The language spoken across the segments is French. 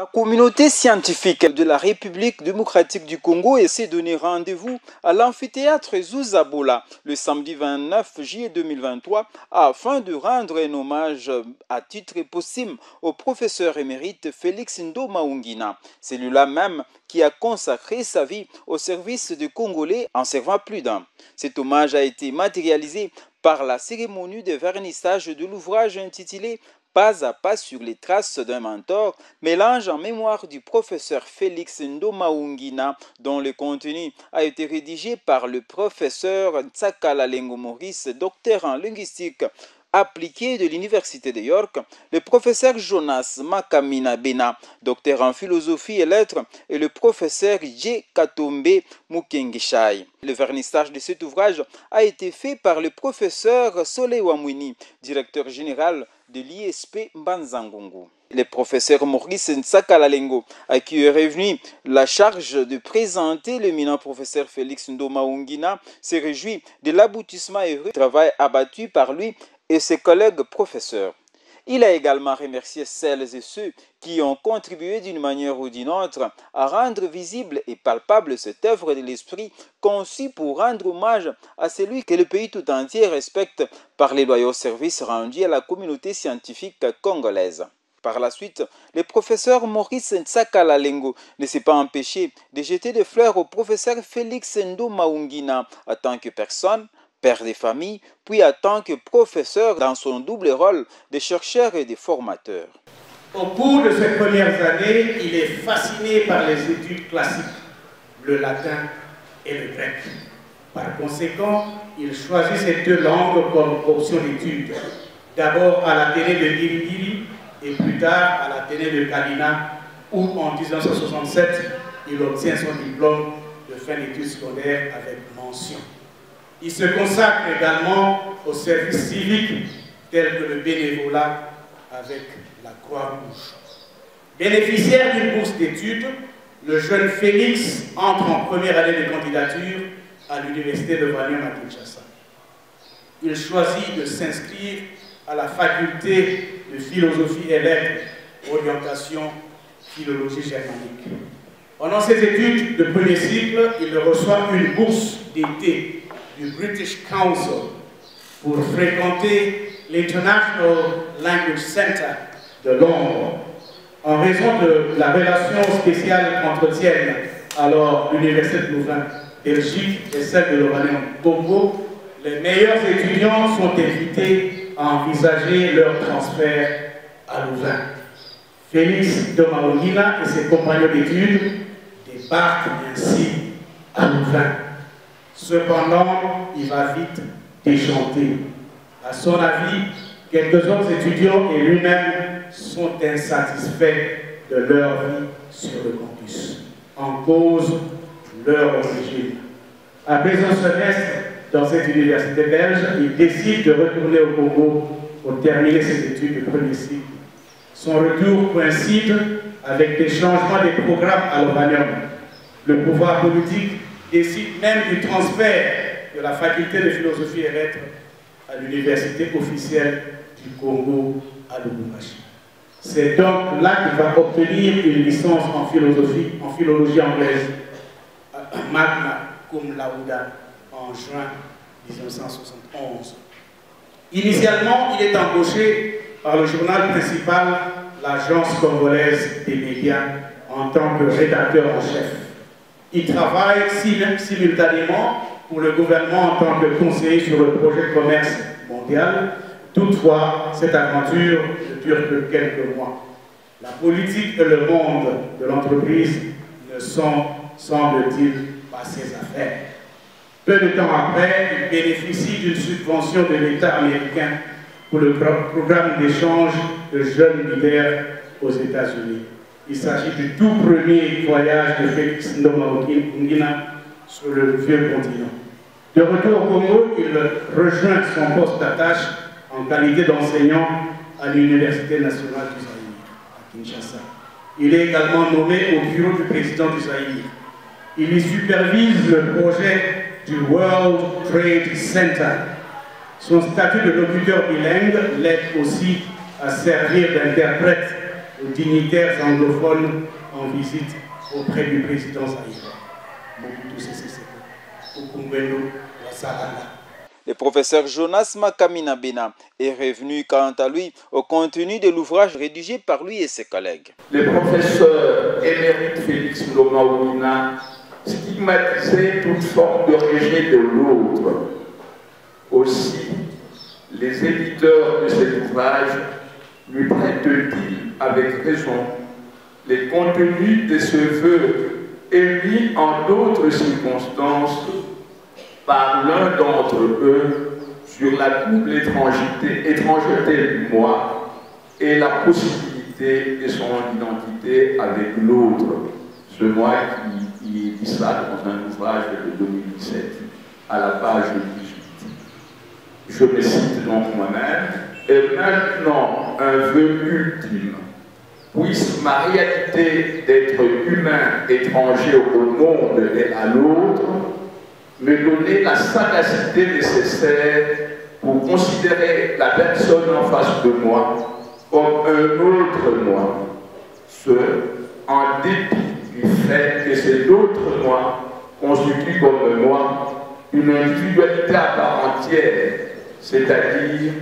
La communauté scientifique de la République démocratique du Congo s'est donné rendez-vous à l'amphithéâtre Zuzabola le samedi 29 juillet 2023 afin de rendre un hommage à titre posthume au professeur émérite Félix Ndomaungina, celui-là même qui a consacré sa vie au service des Congolais en servant plus d'un. Cet hommage a été matérialisé par la cérémonie de vernissage de l'ouvrage intitulé Pas à pas sur les traces d'un mentor, mélange en mémoire du professeur Félix Ndomaungina, dont le contenu a été rédigé par le professeur Tsakala Lengo Maurice, docteur en linguistique appliquée de l'Université de York, le professeur Jonas Makamina Bena, docteur en philosophie et lettres, et le professeur J. Katombe Mukengishai. Le vernissage de cet ouvrage a été fait par le professeur Soleil Wamwini, directeur général de l'ISP Mbanzangongo. Le professeur Maurice Ntsakalalengo, à qui est revenu la charge de présenter l'éminent professeur Félix Ndomaungina, se réjouit de l'aboutissement heureux du travail abattu par lui et ses collègues professeurs. Il a également remercié celles et ceux qui ont contribué d'une manière ou d'une autre à rendre visible et palpable cette œuvre de l'esprit conçue pour rendre hommage à celui que le pays tout entier respecte par les loyaux services rendus à la communauté scientifique congolaise. Par la suite, le professeur Maurice Ntsakalalengo ne s'est pas empêché de jeter des fleurs au professeur Félix Ndomaungina en tant que personne, père de famille, puis en tant que professeur dans son double rôle de chercheur et de formateur. Au cours de ses premières années, il est fasciné par les études classiques, le latin et le grec. Par conséquent, il choisit ces deux langues comme option d'études, d'abord à l'Athénée de Girigiri et plus tard à l'Athénée de Kalina, où en 1967, il obtient son diplôme de fin d'études secondaires avec mention. Il se consacre également au service civique tel que le bénévolat avec la Croix-Rouge. Bénéficiaire d'une bourse d'études, le jeune Félix entre en première année de candidature à l'université de Vanium à Kinshasa. Il choisit de s'inscrire à la faculté de philosophie et lettres, orientation philologie germanique. Pendant ses études de premier cycle, il reçoit une bourse d'été du British Council pour fréquenter l'International Language Center de Londres. En raison de la relation spéciale qu'entretiennent alors l'Université de Louvain, Belgique et celle de l'Orléans Congo, les meilleurs étudiants sont invités à envisager leur transfert à Louvain. Félix Ndomaungina et ses compagnons d'études débarquent ainsi à Louvain. Cependant, il va vite déchanter. À son avis, quelques autres étudiants et lui-même sont insatisfaits de leur vie sur le campus. En cause, leur origine. Après un semestre dans cette université belge, il décide de retourner au Congo pour terminer ses études de premier cycle. Son retour coïncide avec des changements des programmes à l'Oranium. Le pouvoir politique décide même du transfert de la faculté de philosophie et lettres à l'université officielle du Congo à Lubumbashi. C'est donc là qu'il va obtenir une licence en philologie anglaise, magna cum laude, en juin 1971. Initialement, il est embauché par le journal principal, l'Agence congolaise des médias, en tant que rédacteur en chef. Il travaille simultanément pour le gouvernement en tant que conseiller sur le projet de commerce mondial. Toutefois, cette aventure ne dure que quelques mois. La politique et le monde de l'entreprise ne sont, semble-t-il, pas ses affaires. Peu de temps après, il bénéficie d'une subvention de l'État américain pour le programme d'échange de jeunes leaders aux États-Unis. Il s'agit du tout premier voyage de Félix Ndomaungina sur le vieux continent. De retour au Congo, il rejoint son poste d'attache en qualité d'enseignant à l'Université nationale du Zaïre, à Kinshasa. Il est également nommé au bureau du président du Zaïre. Il y supervise le projet du World Trade Center. Son statut de locuteur bilingue l'aide aussi à servir d'interprète dignitaires anglophones en visite auprès du président Zaïre. Le professeur Jonas Makamina Bena est revenu quant à lui au contenu de l'ouvrage rédigé par lui et ses collègues. Le professeur émérite Félix Mloma stigmatisait toute forme de rejet de l'autre. Aussi, les éditeurs de cet ouvrage lui prêtent-ils avec raison les contenus de ce vœu émis en d'autres circonstances par l'un d'entre eux sur la double étrangeté du moi et la possibilité de son identité avec l'autre. Ce moi qui dit ça dans un ouvrage de 2017 à la page 18. Je me cite donc moi-même. Et maintenant, un vœu ultime, puisse ma réalité d'être humain étranger au monde et à l'autre me donner la sagacité nécessaire pour considérer la personne en face de moi comme un autre moi, ce en dépit du fait que cet autre moi constitue comme moi une individualité à part entière, c'est-à-dire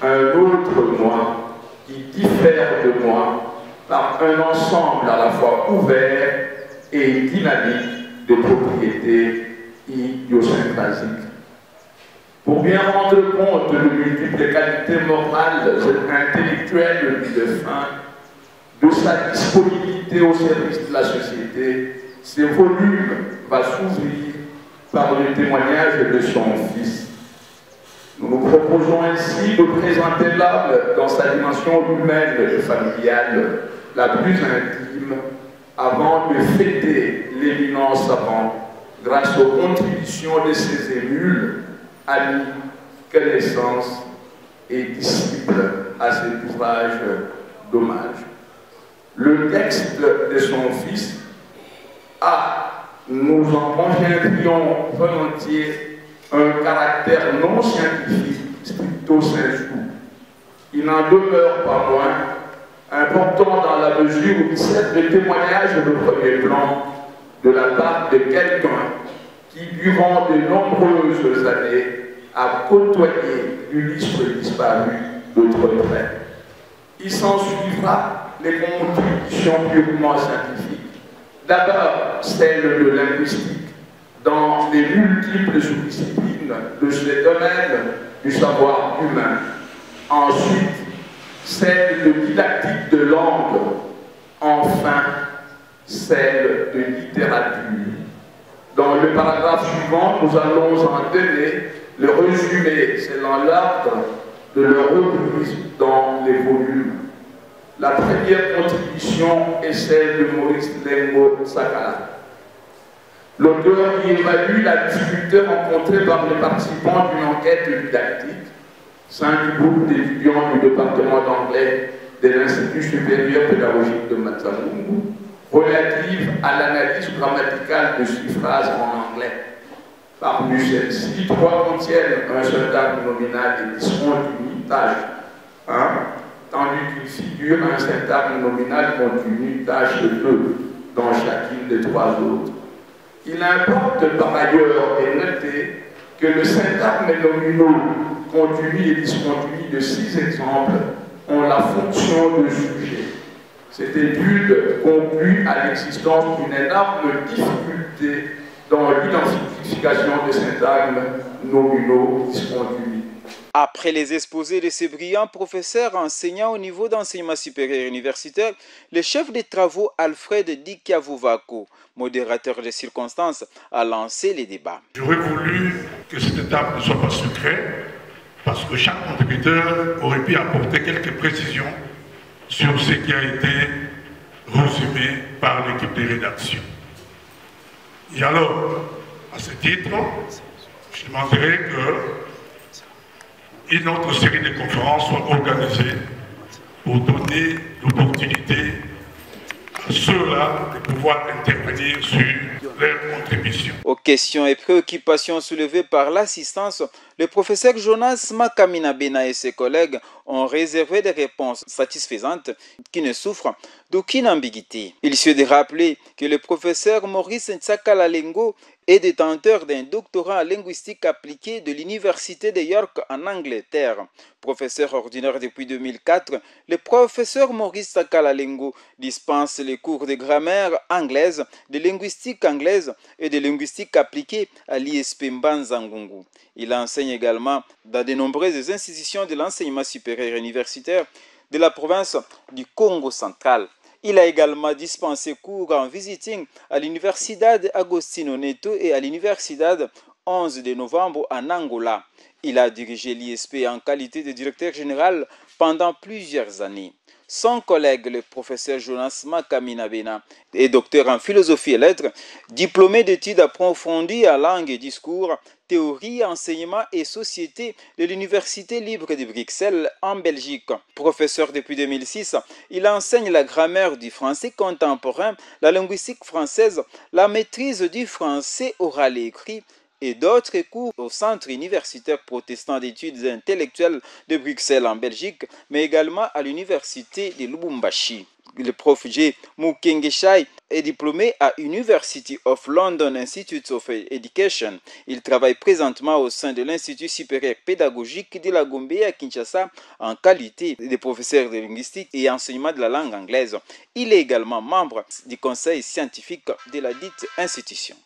un autre moi qui diffère de moi par un ensemble à la fois ouvert et dynamique de propriétés idiosyncrasiques. Pour bien rendre compte de multiples qualités morales et intellectuelles du défunt, de sa disponibilité au service de la société, ce volume va s'ouvrir par le témoignage de son fils. Nous nous proposons ainsi de présenter l'âme dans sa dimension humaine et familiale la plus intime avant de fêter l'éminent savant grâce aux contributions de ses émules, amis, connaissances et disciples à cet ouvrage d'hommage. Le texte de son fils a, nous en conviendrions volontiers, un caractère non scientifique, stricto sensu. Il n'en demeure pas moins important dans la mesure où il sert de témoignage de premier plan de la part de quelqu'un qui, durant de nombreuses années, a côtoyé l'illustre disparu d'autres traits. Il s'en suivra les contributions purement scientifiques. D'abord, celle de linguistique, dans les multiples sous-disciplines de ce domaine du savoir humain. Ensuite, celle de didactique de langue. Enfin, celle de littérature. Dans le paragraphe suivant, nous allons en donner le résumé selon l'ordre de leur reprise dans les volumes. La première contribution est celle de Maurice Lengo Sakala. L'auteur y évalue la difficulté rencontrée par les participants d'une enquête didactique, 5 groupes d'étudiants du département d'anglais de l'Institut supérieur pédagogique de Matsamungu, relative à l'analyse grammaticale de 6 phrases en anglais. Parmi celles-ci, 3 contiennent un syntagme nominal et 10 ont une tâche 1, tandis qu'il figure un syntagme nominal continu tâche 2 dans chacune des 3 autres. Il importe par ailleurs de noter que le syntagme nominaux continu et discontinu de 6 exemples ont la fonction de sujet. Cette étude conclut à l'existence d'une énorme difficulté dans l'identification des syntagmes nominaux discontinus. Après les exposés de ces brillants professeurs enseignants au niveau d'enseignement supérieur universitaire, le chef des travaux Alfred Dikiavuvako, modérateur des circonstances, a lancé les débats. J'aurais voulu que cette étape ne soit pas secrète, parce que chaque contributeur aurait pu apporter quelques précisions sur ce qui a été résumé par l'équipe de rédaction. Et alors, à ce titre, je demanderais qu'une autre série de conférences soit organisée pour donner l'opportunité à ceux-là de pouvoir intervenir sur leur contribution. Aux questions et préoccupations soulevées par l'assistance, le professeur Jonas Makamina Bena et ses collègues ont réservé des réponses satisfaisantes qui ne souffrent d'aucune ambiguïté. Il suffit de rappeler que le professeur Maurice Ntsakala Lengo est détenteur d'un doctorat en linguistique appliquée de l'Université de York en Angleterre. Professeur ordinaire depuis 2004, le professeur Maurice Ntsakala Lengo dispense les cours de grammaire anglaise, de linguistique anglaise et de linguistique appliquée à l'ISP Mbanza-Ngungu. Il enseigne également dans de nombreuses institutions de l'enseignement supérieur universitaire de la province du Congo central. Il a également dispensé cours en visiting à l'Universidad Agostino Neto et à l'Universidad 11 de novembre en Angola. Il a dirigé l'ISP en qualité de directeur général pendant plusieurs années. Son collègue, le professeur Jonas Makamina Bena, est docteur en philosophie et lettres, diplômé d'études approfondies en langue et discours, théorie, enseignement et société de l'Université libre de Bruxelles en Belgique. Professeur depuis 2006, il enseigne la grammaire du français contemporain, la linguistique française, la maîtrise du français oral et écrit, et d'autres cours au Centre universitaire protestant d'études intellectuelles de Bruxelles en Belgique, mais également à l'Université de Lubumbashi. Le prof J. Mukengeshai est diplômé à University of London Institute of Education. Il travaille présentement au sein de l'Institut supérieur pédagogique de la Gombe à Kinshasa en qualité de professeur de linguistique et enseignement de la langue anglaise. Il est également membre du conseil scientifique de la dite institution.